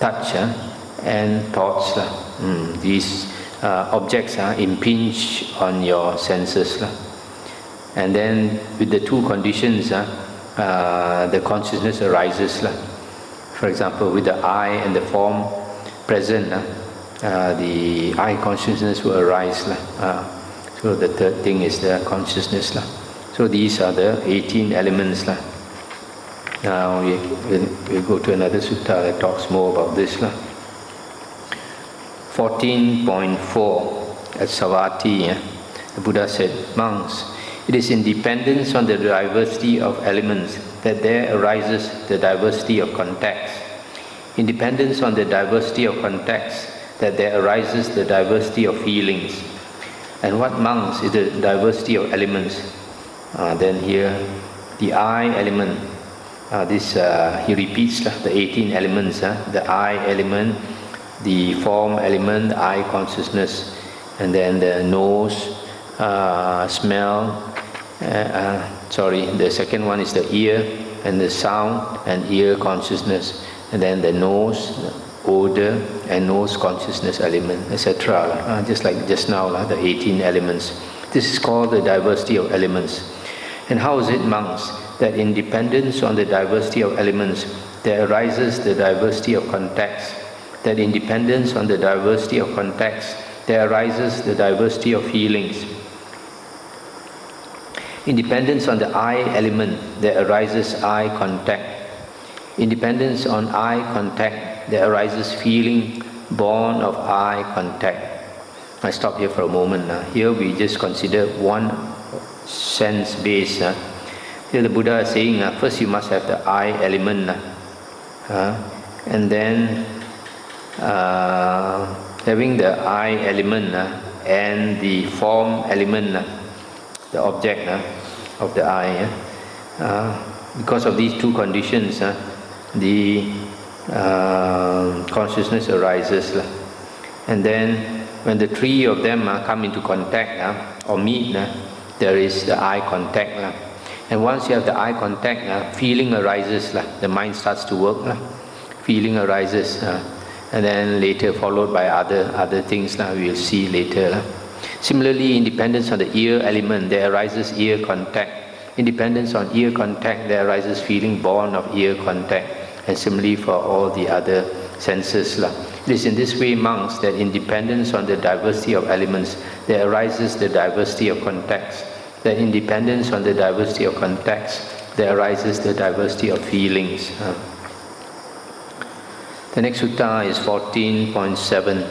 touch and thoughts. These objects impinge on your senses. And then with the two conditions, the consciousness arises. For example, with the eye and the form present, the eye consciousness will arise. So the third thing is the consciousness. So these are the 18 elements. Now we'll go to another sutta that talks more about this. 14.4 at Savatthi, the Buddha said, "Monks, it is in dependence on the diversity of elements that there arises the diversity of contacts. In dependence on the diversity of contacts that there arises the diversity of feelings. And what, monks, is the diversity of elements?" Then here, the I element, he repeats the 18 elements, the I element, the form element, the eye consciousness, and then the nose, smell, the second one is the ear, and the sound and ear consciousness, and then the nose, the odor and nose consciousness element, etc. Just like just now, the 18 elements. This is called the diversity of elements. And how is it, monks, that in dependence on the diversity of elements, there arises the diversity of contacts, that in dependence on the diversity of contacts, there arises the diversity of feelings. In dependence on the eye element, there arises eye contact. In dependence on eye contact, there arises feeling born of eye contact. I stop here for a moment. Here we just consider one sense base. Here the Buddha is saying, first you must have the eye element, and then having the eye element and the form element, the object of the eye. Because of these two conditions, the consciousness arises. And then when the three of them come into contact or meet, there is the eye contact. And once you have the eye contact, feeling arises. The mind starts to work. Feeling arises. And then later followed by other things we will see later. Similarly, in dependence on the ear element, there arises ear contact. In dependence on ear contact, there arises feeling born of ear contact. And similarly for all the other senses. It is in this way, monks, that in dependence on the diversity of elements, there arises the diversity of contacts. That in dependence on the diversity of contacts, there arises the diversity of feelings. The next sutta is 14.7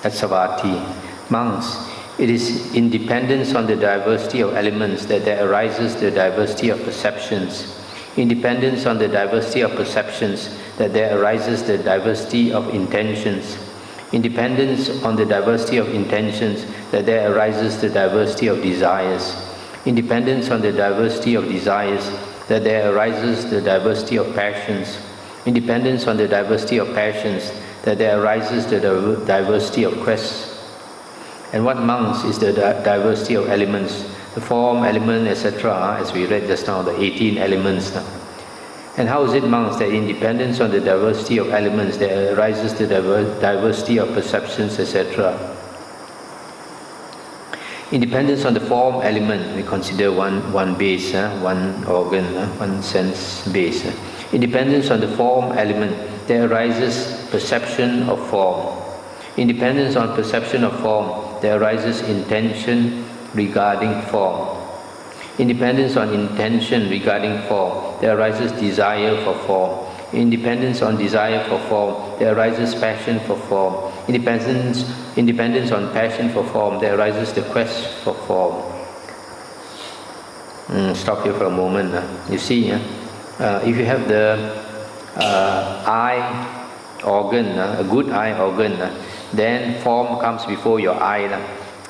at Savatthi. Monks, it is in dependence on the diversity of elements that there arises the diversity of perceptions. In dependence on the diversity of perceptions that there arises the diversity of intentions. In dependence on the diversity of intentions that there arises the diversity of desires. In dependence on the diversity of desires that there arises the diversity of passions. In dependence on the diversity of passions that there arises the diversity of quests. And what, monks, is the diversity of elements? The form element, etc., as we read just now, the 18 elements. And how is it, monks, that in dependence on the diversity of elements there arises the diversity of perceptions, etc.? In dependence on the form element, we consider one base, one organ, one sense base. In dependence on the form element, there arises perception of form. In dependence on perception of form, there arises intention regarding form. In dependence on intention regarding form, there arises desire for form. In dependence on desire for form, there arises passion for form. In dependence on passion for form, there arises the quest for form. Stop here for a moment. You see, if you have the eye organ, a good eye organ, then form comes before your eye.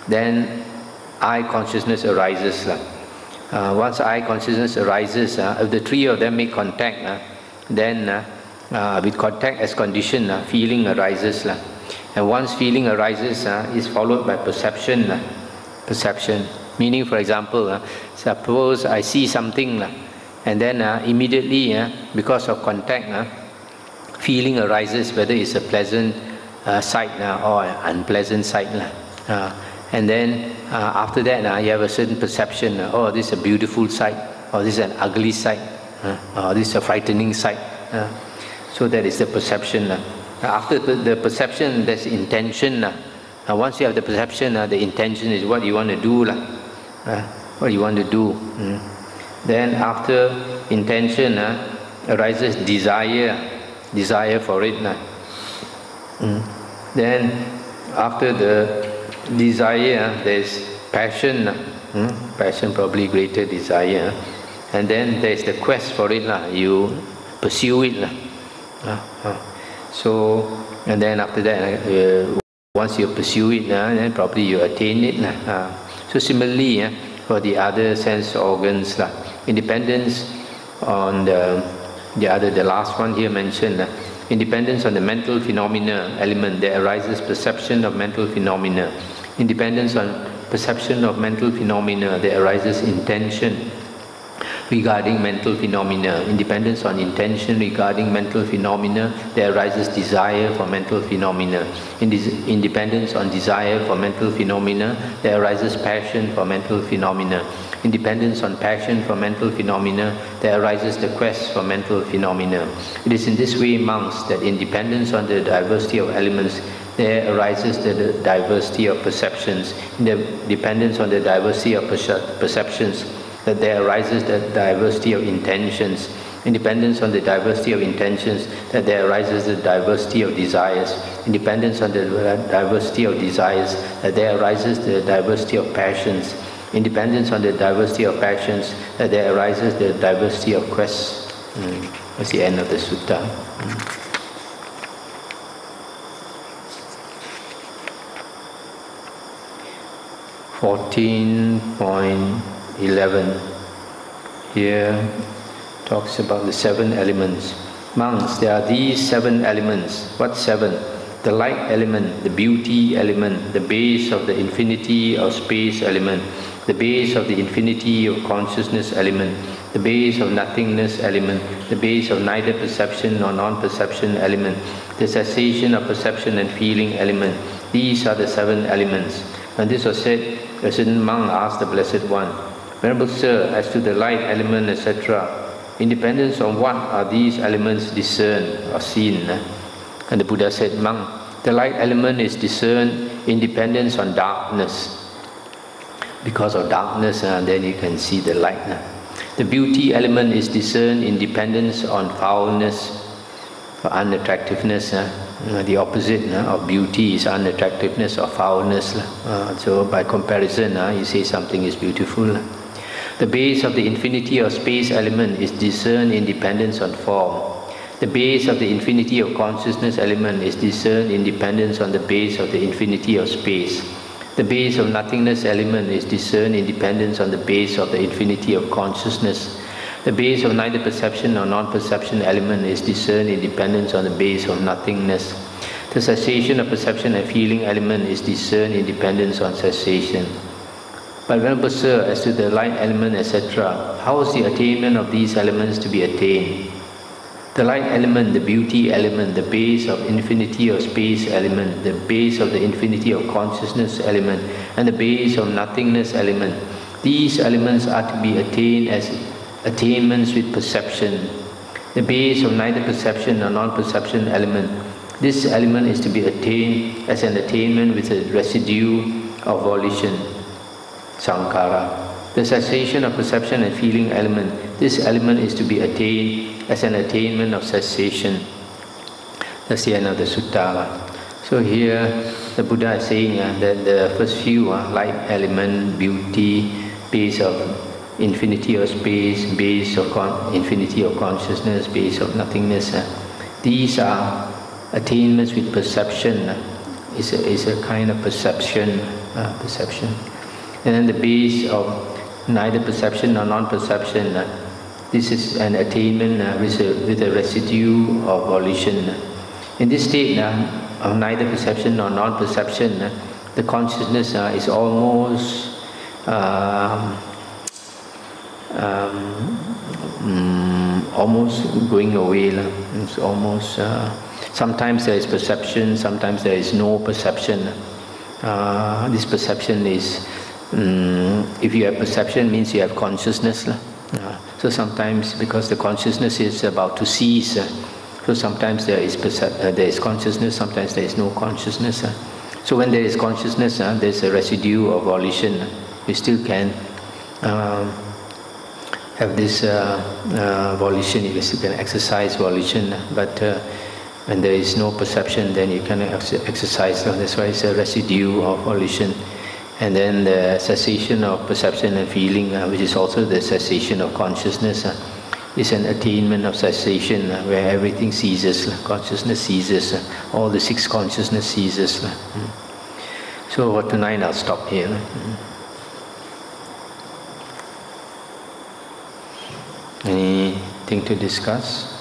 Then eye consciousness arises. Once eye consciousness arises, if the three of them make contact, then with contact as condition, feeling arises. And once feeling arises, is followed by perception. Perception, meaning, for example, suppose I see something, and then immediately, because of contact, feeling arises, whether it's a pleasant sight or an unpleasant sight. And then after that, you have a certain perception. Oh, this is a beautiful sight, or this is an ugly sight, or this is a frightening sight. So that is the perception. After the perception, there's intention. Once you have the perception, the intention is what you want to do. What you want to do. Then after intention arises desire for it. Then after the desire, there's passion. Passion, probably greater desire. And then there's the quest for it. You pursue it. So, and then after that, once you pursue it, then probably you attain it. So similarly, for the other sense organs, independence on the last one here mentioned, independence on the mental phenomena element, there arises perception of mental phenomena. Independence on perception of mental phenomena, there arises intention regarding mental phenomena. Independence on intention regarding mental phenomena, there arises desire for mental phenomena. Independence on desire for mental phenomena, there arises passion for mental phenomena. Independence on passion for mental phenomena, there arises the quest for mental phenomena. It is in this way, monks, that independence on the diversity of elements, there arises the diversity of perceptions. In the dependence on the diversity of perceptions, that there arises the diversity of intentions. Independence on the diversity of intentions, that there arises the diversity of desires. Independence on the diversity of desires, that there arises the diversity of passions. Independence on the diversity of passions, that there arises the diversity of quests. That's the end of the sutta. 14.11. Here talks about the 7 elements. Monks, there are these 7 elements. What 7? The light element, the beauty element, the base of the infinity of space element, the base of the infinity of consciousness element, the base of nothingness element, the base of neither perception nor non-perception element, the cessation of perception and feeling element. These are the 7 elements. When this was said, a certain monk asked the Blessed One, Venerable Sir, as to the light element, etc., independence on what are these elements discerned or seen? And the Buddha said, Monk, the light element is discerned in dependence on darkness. Because of darkness, then you can see the light. The beauty element is discerned in dependence on foulness or unattractiveness. The opposite of beauty is unattractiveness or foulness. So by comparison, you say something is beautiful. The base of the infinity of space element is discerned in dependence on form. The base of the infinity of consciousness element is discerned in dependence on the base of the infinity of space. The base of nothingness element is discerned in dependence on the base of the infinity of consciousness. The base of neither perception nor non-perception element is discerned in dependence on the base of nothingness. The cessation of perception and feeling element is discerned in dependence on cessation. But Venerable Sir, as to the light element, etc., how is the attainment of these elements to be attained? The light element, the beauty element, the base of infinity of space element, the base of the infinity of consciousness element, and the base of nothingness element, these elements are to be attained as attainments with perception. The base of neither perception nor non-perception element, this element is to be attained as an attainment with a residue of volition, sankhara. The cessation of perception and feeling element, this element is to be attained as an attainment of cessation. That's the end of the sutta. So here the Buddha is saying that the first few light element, beauty, base of infinity of space, base of infinity of consciousness, base of nothingness, these are attainments with perception. Is a kind of perception. And then the base of neither perception nor non-perception, this is an attainment with a residue of volition. In this state of neither perception nor non-perception, the consciousness is almost almost going away. It's almost, sometimes there is perception, sometimes there is no perception. This perception is, if you have perception, means you have consciousness. So sometimes, because the consciousness is about to cease, so sometimes there is consciousness, sometimes there is no consciousness. So when there is consciousness, there is a residue of volition. We still can have this volition, you can exercise volition, but when there is no perception, then you cannot exercise. So that's why it's a residue of volition. And then the cessation of perception and feeling, which is also the cessation of consciousness, is an attainment of cessation where everything ceases, consciousness ceases, all the six consciousness ceases. So for tonight I'll stop here. Anything to discuss?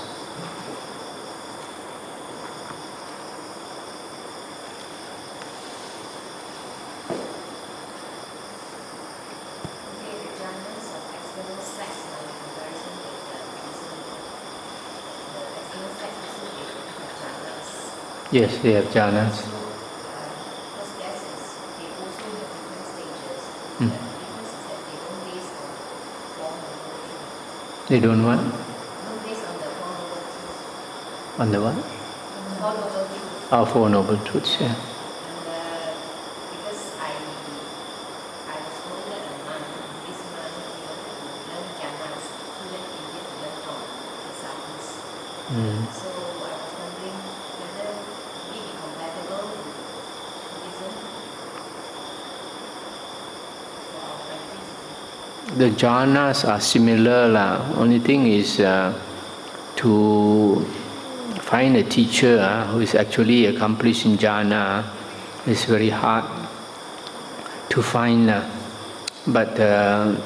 Yes, they have jhanas. They don't what? On the what? Our Four Noble Truths, yeah. Because I was told that a month, this month, he wanted to learn jhanas, so that he can learn from disciples. So I was wondering whether it be compatible with Buddhism for our practice. The jhanas are similar. Only thing is to find a teacher who is actually accomplished in jhana is very hard to find. But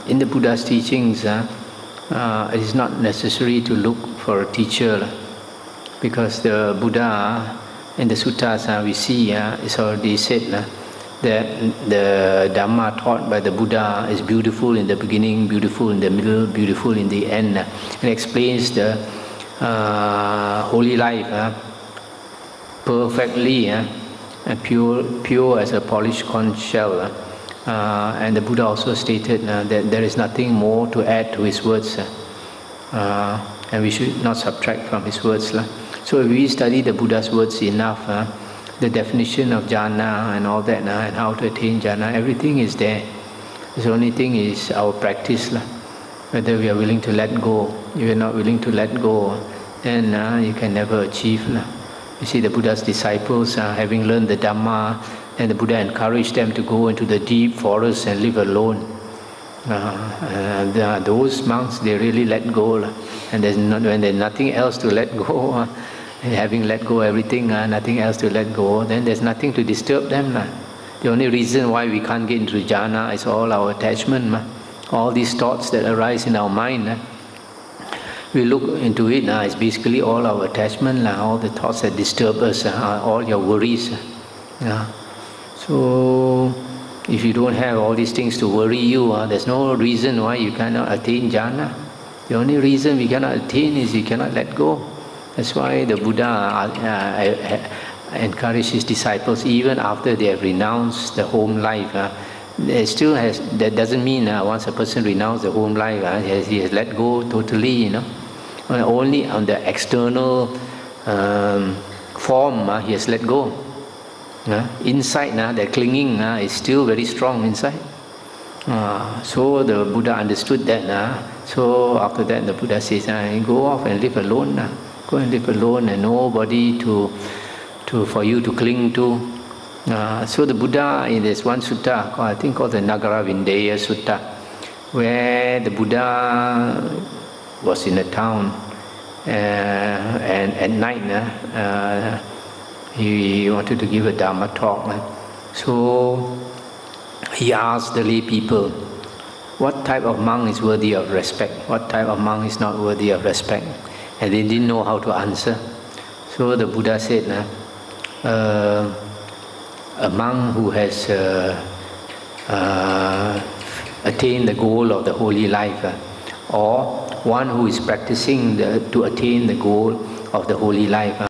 in the Buddha's teachings, it is not necessary to look for a teacher, because the Buddha in the Suttas we see it's already said that the Dhamma taught by the Buddha is beautiful in the beginning, beautiful in the middle, beautiful in the end. It explains the holy life perfectly, and pure as a polished conch shell. And the Buddha also stated that there is nothing more to add to his words, and we should not subtract from his words. So if we study the Buddha's words enough, the definition of jhana and all that, and how to attain jhana, everything is there. The only thing is our practice, whether we are willing to let go. If you are not willing to let go, then you can never achieve. You see, the Buddha's disciples, having learned the Dhamma, and the Buddha encouraged them to go into the deep forest and live alone. Those monks, they really let go. And when there's nothing else to let go, having let go everything, nothing else to let go, then there's nothing to disturb them. The only reason why we can't get into jhana is all our attachment. All these thoughts that arise in our mind, we look into it, it's basically all our attachment, all the thoughts that disturb us, all your worries. So if you don't have all these things to worry you, there's no reason why you cannot attain jhana. The only reason we cannot attain is we cannot let go. That's why the Buddha encouraged his disciples, even after they have renounced the home life. That doesn't mean once a person renounces the home life, he has let go totally, Only on the external form he has let go. Inside, the clinging is still very strong inside. So the Buddha understood that. So after that, the Buddha says, go off and live alone. Go and live alone, and nobody for you to cling to. So the Buddha, in this one sutta, I think called the Nagara Vindeya Sutta, where the Buddha was in a town, and at night he wanted to give a Dhamma talk. So he asked the lay people, what type of monk is worthy of respect? What type of monk is not worthy of respect? And they didn't know how to answer. So the Buddha said, a monk who has attained the goal of the holy life, or one who is practicing to attain the goal of the holy life.